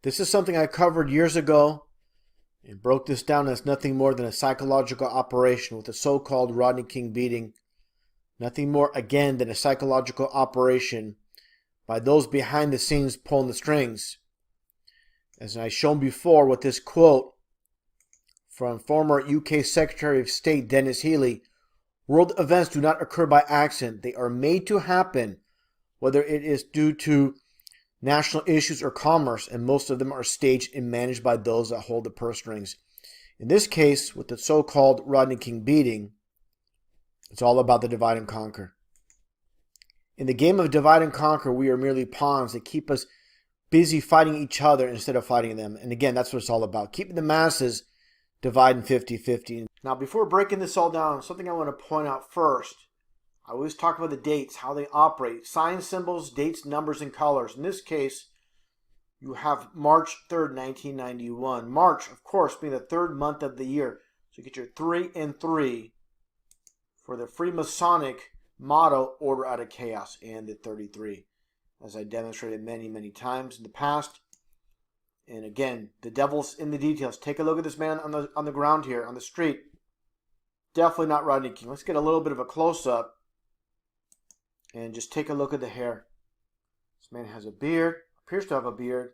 This is something I covered years ago and broke this down as nothing more than a psychological operation with the so-called Rodney King beating. Nothing more, again, than a psychological operation by those behind the scenes pulling the strings. As I shown before with this quote from former UK Secretary of State Dennis Healey, world events do not occur by accident. They are made to happen, whether it is due to national issues or commerce, and most of them are staged and managed by those that hold the purse strings. In this case, with the so-called Rodney King beating, it's all about the divide and conquer. In the game of divide and conquer, we are merely pawns that keep us busy fighting each other instead of fighting them. And again, that's what it's all about, keeping the masses dividing 50-50. Now, before breaking this all down, something I want to point out first. I always talk about the dates, how they operate. Signs, symbols, dates, numbers, and colors. In this case, you have March 3rd, 1991. March, of course, being the third month of the year. So you get your 3 and 3 for the Freemasonic motto, Order Out of Chaos, and the 33, as I demonstrated many, many times in the past. And again, the devil's in the details. Take a look at this man on the ground here, on the street. Definitely not Rodney King. Let's get a little bit of a close-up. And just take a look at the hair. This man has a beard, appears to have a beard,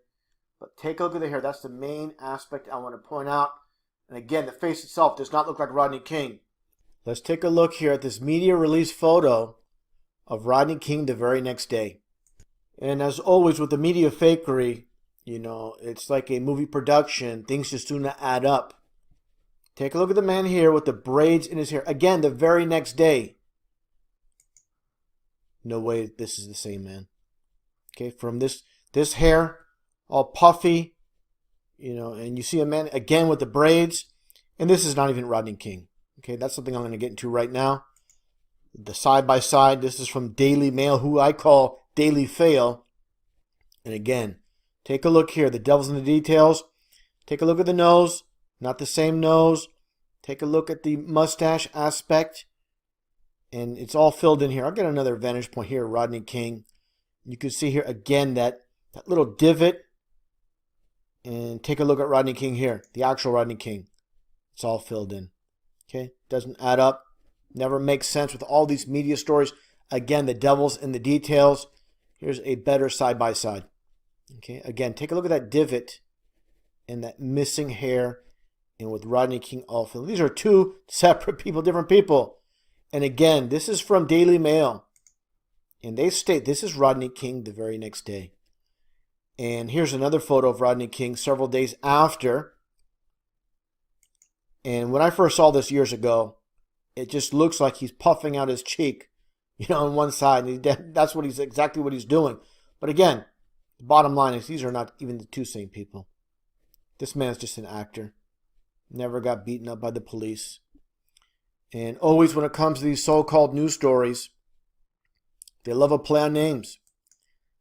but take a look at the hair. That's the main aspect I want to point out. And again, the face itself does not look like Rodney King. Let's take a look here at this media release photo of Rodney King the very next day. And as always with the media fakery, you know, it's like a movie production. Things just do not add up. Take a look at the man here with the braids in his hair. Again, the very next day. No way this is the same man. Okay, from this hair, all puffy, you know, and you see a man again with the braids, and this is not even Rodney King. Okay, that's something I'm going to get into right now. The side by side, this is from Daily Mail, who I call Daily Fail. And again, take a look here. The devil's in the details. Take a look at the nose, not the same nose. Take a look at the mustache aspect. And it's all filled in here. I'll get another vantage point here, Rodney King. You can see here again that little divot. And take a look at Rodney King here, the actual Rodney King. It's all filled in. Okay, doesn't add up. Never makes sense with all these media stories. Again, the devil's in the details. Here's a better side by side. Okay, again, take a look at that divot and that missing hair, and with Rodney King all filled. These are two separate people, different people. And again, this is from Daily Mail. And they state this is Rodney King the very next day. And here's another photo of Rodney King several days after. And when I first saw this years ago, it just looks like he's puffing out his cheek, you know, on one side. And that's exactly what he's doing. But again, the bottom line is these are not even the two same people. This man's just an actor. Never got beaten up by the police. And always when it comes to these so-called news stories, they love a play on names.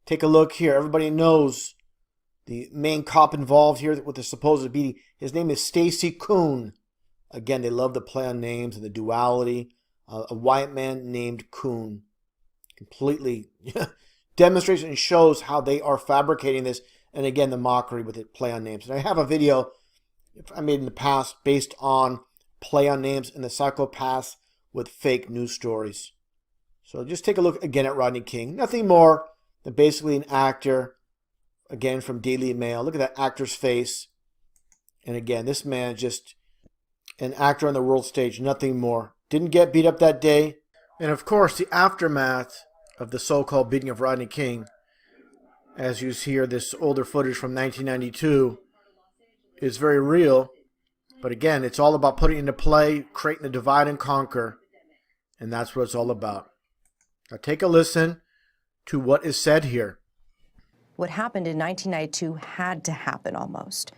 Take a look here. Everybody knows the main cop involved here with the supposed beating. His name is Stacy Coon. Again, they love the play on names and the duality. A white man named Coon. Completely demonstrates and shows how they are fabricating this. And again, the mockery with it, play on names. And I have a video I made in the past based on play on names and the psychopaths with fake news stories. So just take a look again at Rodney King. Nothing more than basically an actor, again from Daily Mail. Look at that actor's face. And again, this man just an actor on the world stage, nothing more. Didn't get beat up that day. And of course, the aftermath of the so-called beating of Rodney King, as you see here, this older footage from 1992, is very real. But again, it's all about putting into play, creating the divide and conquer. And that's what it's all about. Now take a listen to what is said here. What happened in 1992 had to happen almost.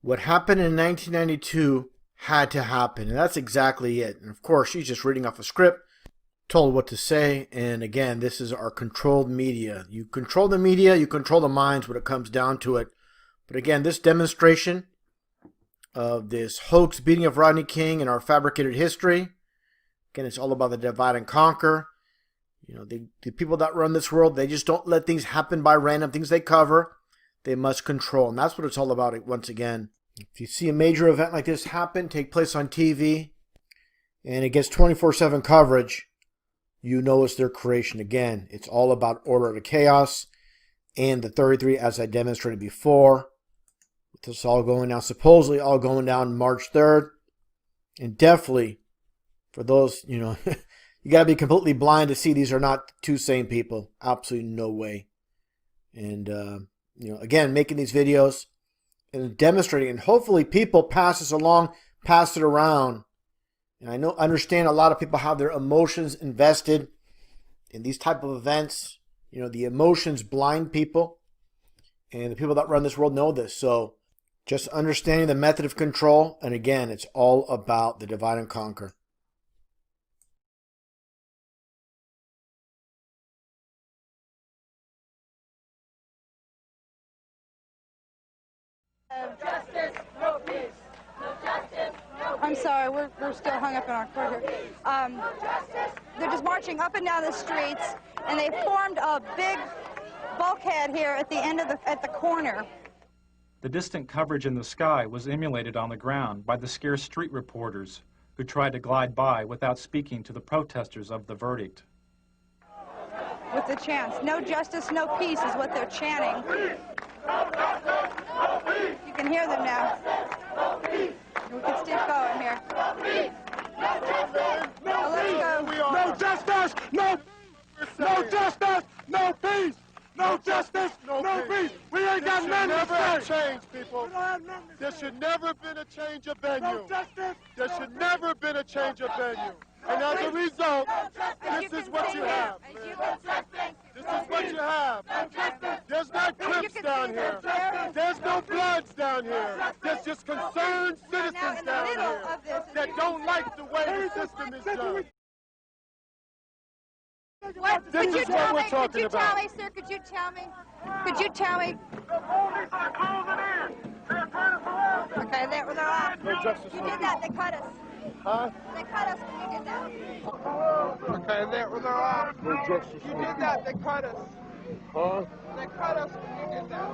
What happened in 1992 had to happen. And that's exactly it. And of course, she's just reading off a script, told what to say. And again, this is our controlled media. You control the media, you control the minds when it comes down to it. But again, this demonstration of this hoax beating of Rodney King in our fabricated history. Again, it's all about the divide and conquer. You know, the people that run this world, they just don't let things happen by random, things they cover. they must control. And that's what it's all about once again. If you see a major event like this happen, take place on TV, and it gets 24/7 coverage, you know it's their creation. Again, it's all about order to chaos and the 33, as I demonstrated before. With this all going down, supposedly all going down March 3rd. And definitely, for those, you got to be completely blind to see these are not two same people. Absolutely no way. And, again, making these videos and demonstrating, and hopefully people pass this along, pass it around. And I understand a lot of people have their emotions invested in these type of events. The emotions blind people, and the people that run this world know this. So just understanding the method of control, and again, it's all about the divide and conquer. Justice, no peace. No justice, no peace. I'm sorry, we're still hung up in our court here. They're just marching up and down the streets, and they formed a big bulkhead here at the end of at the corner. The distant coverage in the sky was emulated on the ground by the scarce street reporters who tried to glide by without speaking to the protesters of the verdict. With the chants, no justice, no peace is what they're chanting. You can hear them now. We can still going here. Now let's go. No justice, no justice, no peace. No justice, no peace. We ain't got nothing to say. Never change, people. There should never been a change of venue. No justice. There should never been a change of venue. And as a result, this is what you have. This is what you have. There's not Crips down here. There's no Bloods down here. There's just concerned citizens down here that don't like the way the system is done. What? This is what we're talking about. Could you tell me, sir? Could you tell me? Could you tell me? Okay, they're off. No justice. You did that. They cut us. Huh? They cut us when you did that. Okay, they're off. No justice. You did that, they cut us. Huh? They cut us when you did that.